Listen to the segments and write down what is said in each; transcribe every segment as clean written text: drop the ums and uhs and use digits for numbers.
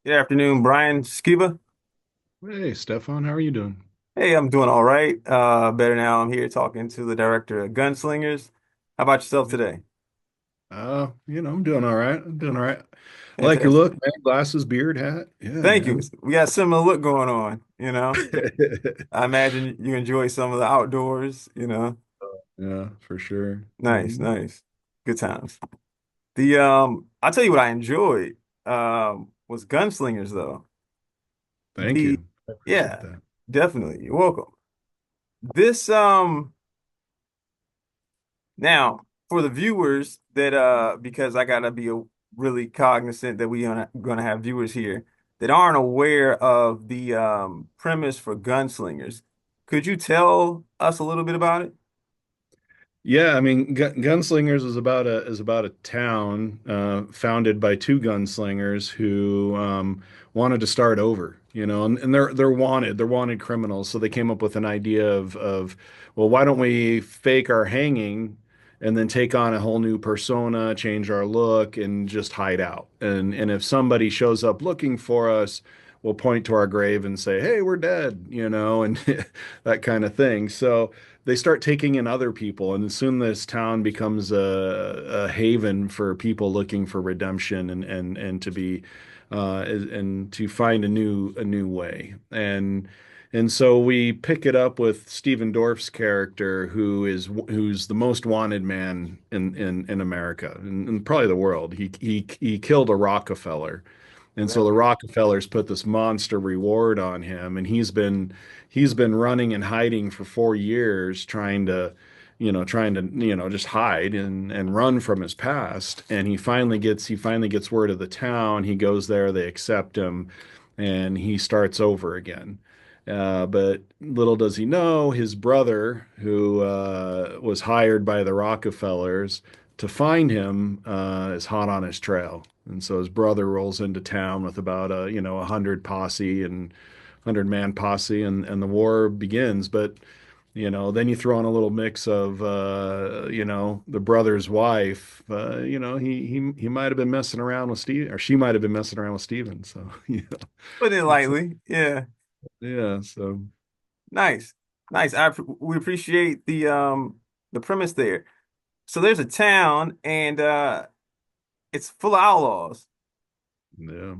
Good afternoon, Brian Skiba. Hey, Stefan, how are you doing? Hey, I'm doing all right. Better now. I'm here talking to the director of Gunslingers. How about yourself today? I'm doing all right. I'm doing all right. I like your Fantastic. look, man. Glasses, beard, hat. Yeah, Thank you. man. We got a similar look going on. I imagine you enjoy some of the outdoors. Yeah, for sure. Nice, nice. Good times. I'll tell you what I enjoyed was Gunslingers though. Thank The you. I appreciate yeah, that. definitely. You're welcome. This Now, for the viewers that because I gotta be really cognizant that we gonna have viewers here that aren't aware of the premise for Gunslingers, could you tell us a little bit about it? Yeah, I mean, Gunslingers is about a town founded by two gunslingers who wanted to start over, and they're wanted criminals. So they came up with an idea of well, why don't we fake our hanging and then take on a whole new persona, change our look, and just hide out. And if somebody shows up looking for us, we'll point to our grave and say, "Hey, we're dead," and that kind of thing. So they start taking in other people, and soon this town becomes a haven for people looking for redemption and to be and to find a new way. And so we pick it up with Stephen Dorff's character, who's the most wanted man in America and probably the world. He killed a Rockefeller, and so the Really? Rockefellers put this monster reward on him, and he's been running and hiding for 4 years, trying to just hide and run from his past. And he finally gets word of the town. He goes there, they accept him, and he starts over again. But little does he know, his brother, who was hired by the Rockefellers to find him, is hot on his trail. And so his brother rolls into town with about 100 man posse, and the war begins. But then you throw in a little mix of the brother's wife. He might have been messing around with Steve, or she might have been messing around with Steven. So Put it it's lightly. Yeah. yeah. So Nice. Nice. We appreciate the premise there. So there's a town and it's full of outlaws. yeah.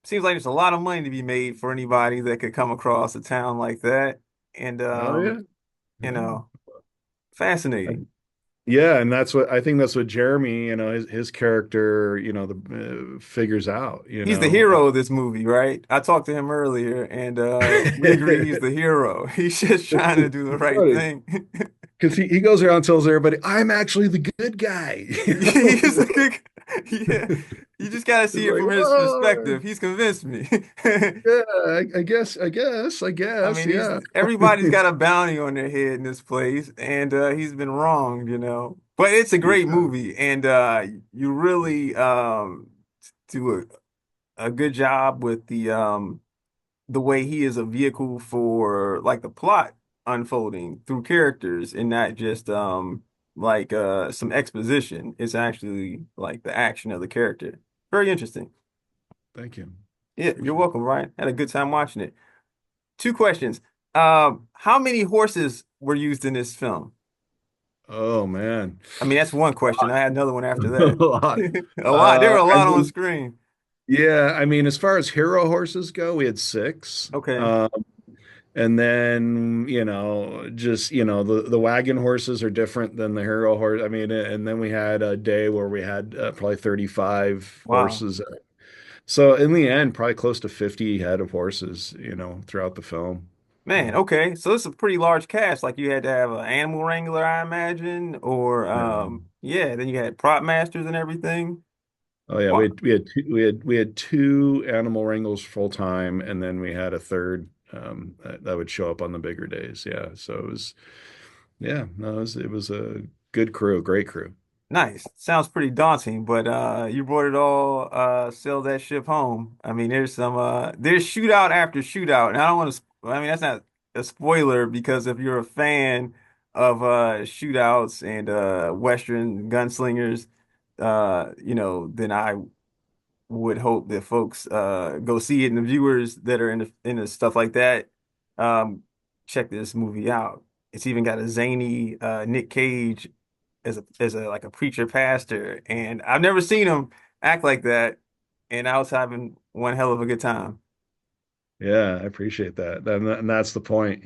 Seems like there's a lot of money to be made for anybody that could come across a town like that. And Oh yeah. you Yeah. know, fascinating. Yeah, and I think that's what Jeremy, his character, figures out, He's the hero of this movie, right? I talked to him earlier and we agree he's the hero. He's just trying to do the It's right funny thing. because he goes around and tells everybody, "I'm actually the good guy." He's a good, yeah. You just gotta It's see it like, from his well, perspective. He's convinced me. yeah, I guess, He's yeah. everybody's got a bounty on their head in this place, and he's been wronged. But it's a great Yeah. movie, and you really do a good job with the way he is a vehicle for like the plot unfolding through characters and not just like some exposition. It's actually like the action of the character. Very interesting. Thank you. Yeah, you're Appreciate it. welcome, Ryan. Had a good time watching it. Two questions. How many horses were used in this film? Oh man, I mean, that's one question. I had another one after a that. lot. A lot. There were a I lot on mean, screen. yeah, I mean, as far as hero horses go, we had six. Okay. And then, just, the wagon horses are different than the hero horse. I mean, and then we had a day where we had probably 35 Wow. horses. So in the end, probably close to 50 head of horses, throughout the film. Man, okay. So it's a pretty large cast. Like you had to have an animal wrangler, I imagine, or Yeah. yeah, then you had prop masters and everything. Oh yeah, we Wow. had we had two, we had two animal wrangles full time, and then we had a third that would show up on the bigger days. Yeah, so yeah, no, it was a good crew, great crew. Nice. Sounds pretty daunting, but you brought it all sail that ship home. I mean, there's shootout after shootout. And I don't want to I mean, that's not a spoiler because if you're a fan of shootouts and Western gunslingers, then I would hope that folks go see it, and the viewers that are into stuff like that, um, check this movie out. It's even got a zany Nick Cage as a like a preacher pastor, and I've never seen him act like that, and I was having one hell of a good time. Yeah, I appreciate that. And that's the point,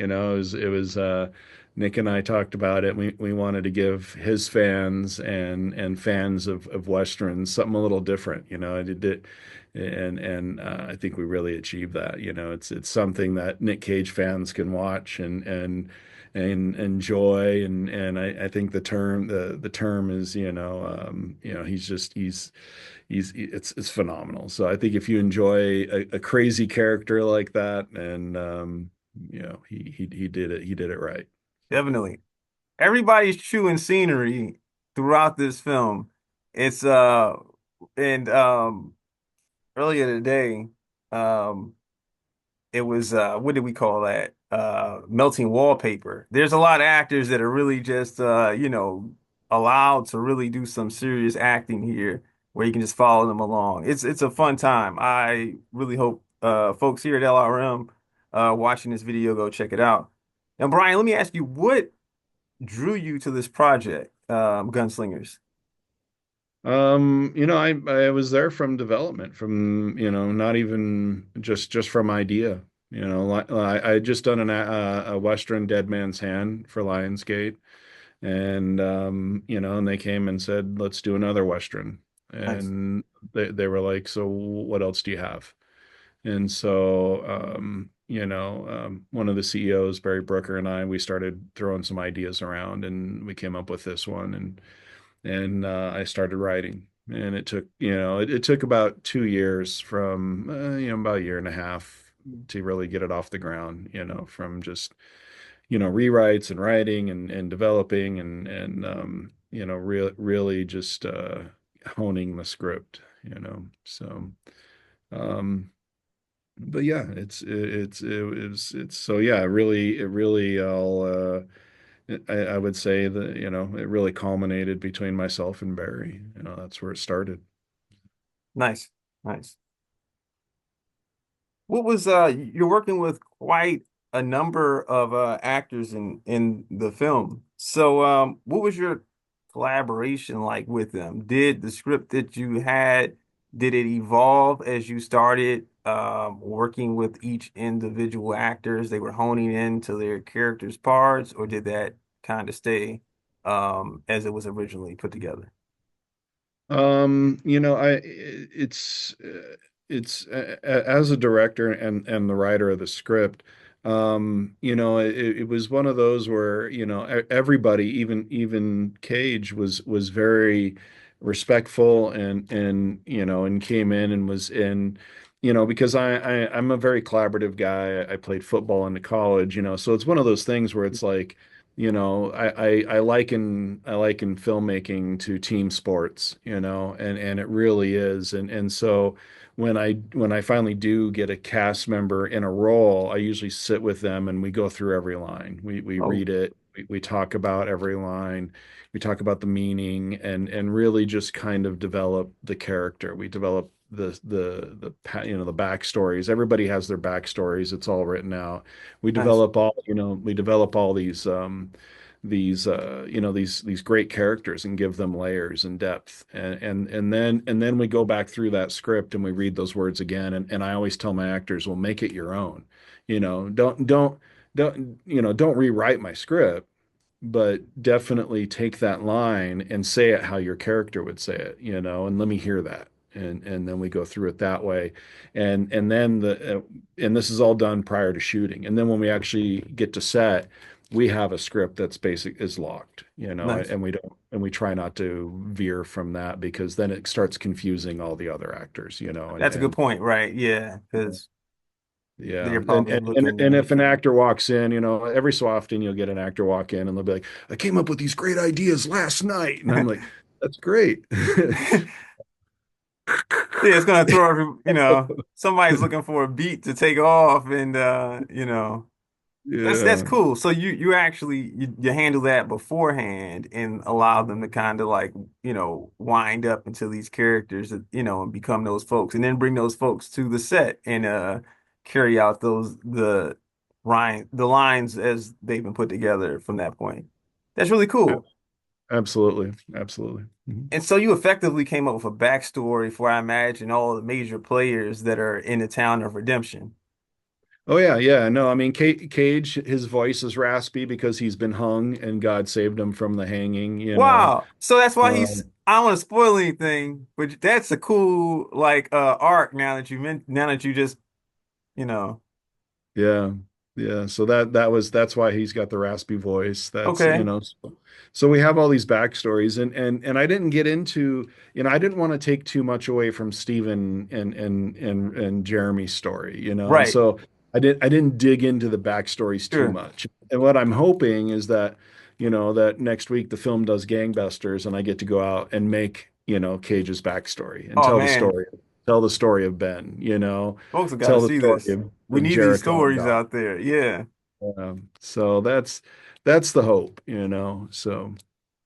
Nick and I talked about it. We wanted to give his fans and fans of Westerns something a little different, I did it, and I think we really achieved that. It's something that Nick Cage fans can watch and enjoy, and I think the term is, it's phenomenal. So I think if you enjoy a crazy character like that, and he did it right. Definitely. Everybody's chewing scenery throughout this film. It's and earlier today, um it was what did we call that? Melting wallpaper. There's a lot of actors that are really just allowed to really do some serious acting here where you can just follow them along. It's a fun time. I really hope folks here at LRM watching this video go check it out. Now, Brian, let me ask you, what drew you to this project, Gunslingers? I was there from development, from, not even just from idea. I had just done a Western Dead Man's Hand for Lionsgate, and they came and said, let's do another Western. Nice, And they were like, so what else do you have? And so, one of the CEOs, Barry Brooker, and we started throwing some ideas around, and we came up with this one, and I started writing. And it took about 2 years, from about a year and a half, to really get it off the ground. From just rewrites and writing and developing, and really just honing the script. So. Um, but yeah, it's so yeah, it really all I would say that, it really culminated between myself and Barry. That's where it started. nice, nice. What was you're working with quite a number of actors in the film. So what was your collaboration like with them? Did the script that you had, did it evolve as you started working with each individual actors? They were honing in to their characters' parts, or did that kind of stay as it was originally put together? As a director and the writer of the script, it was one of those where, everybody, even Cage, was very respectful, and came in and was in, because I'm a very collaborative guy. I played football into college, so it's one of those things where it's like, I liken filmmaking to team sports, and it really is. And so when I finally do get a cast member in a role, I usually sit with them and we go through every line. We Oh, read it, we talk about every line, we talk about the meaning, and really just kind of develop the character. We develop the backstories. Everybody has their backstories. It's all written out. nice. We develop all these great characters, and give them layers and depth, and then we go back through that script and we read those words again, and I always tell my actors, well, make it your own. Don't rewrite my script, but definitely take that line and say it how your character would say it, and let me hear that. And then we go through it that way. And this is all done prior to shooting. And then when we actually get to set, we have a script that's is locked, Nice. and we try not to veer from that, because then it starts confusing all the other actors, and That's a good point, right? Yeah, because yeah. they're And, probably and and looking to and make if an sure. actor walks in, every so often you'll get an actor walk in and they'll be like, I came up with these great ideas last night. And I'm like, that's great. Yeah, it's gonna throw somebody's looking for a beat to take off and That's Yeah. cool. So you actually you handle that beforehand and allow them to kind of like, wind up into these characters that, and become those folks and then bring those folks to the set and carry out the lines as they've been put together from that point. That's really A- cool. Absolutely. Absolutely. Mhm. And so you effectively came up with a backstory for, I imagine, all the major players that are in the town of Redemption. Oh yeah, yeah. No, I mean Cage, his voice is raspy because he's been hung and God saved him from the hanging, you know. Wow. So that's why Um, I don't want to spoil anything, but that's a cool like arc now that you just, you know. Yeah. Yeah. So that's why he's got the raspy voice. That's, Okay. so we have all these backstories and I didn't get into, I didn't want to take too much away from Stephen and Jeremy's story, and Right. so I didn't dig into the backstories too Sure. much. And what I'm hoping is that, that next week the film does gangbusters and I get to go out and make, Cage's backstory and Oh man, tell the story of Ben, folks have got to tell the see story this. We of need these Jericho and stories Doc. out there. Yeah. So that's the hope, So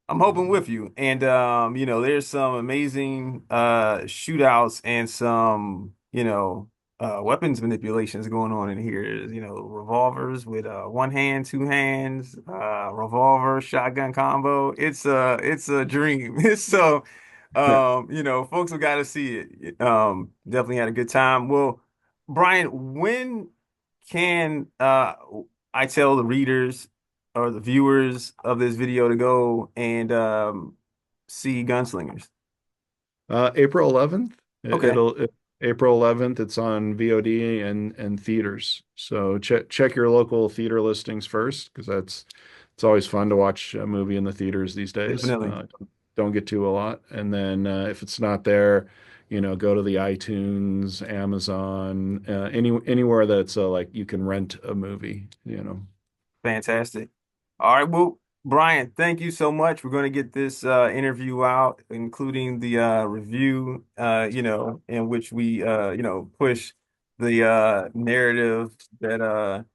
I'm hoping with you. And there's some amazing shootouts and some, weapons manipulations going on in here. Revolvers with one hand, two hands, revolver, shotgun combo. It's a dream. So folks have got to see it. Definitely had a good time. Well, Brian, when can I tell the readers or the viewers of this video to go and see Gunslingers? April 11th, Okay, April 11th, it's on VOD and theaters. So check your local theater listings first because it's always fun to watch a movie in the theaters these days. definitely. Don't get to a lot. And then if it's not there, go to the iTunes, Amazon, anywhere that's like you can rent a movie. Fantastic. All right, well, Brian, thank you so much. We're going to get this interview out, including the review, in which we, push the narrative that,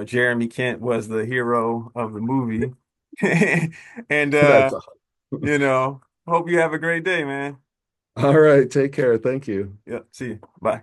Jeremy Kent was the hero of the movie. And, That's hope you have a great day, man. all right. Take care. Thank you. Yep, see you. Bye.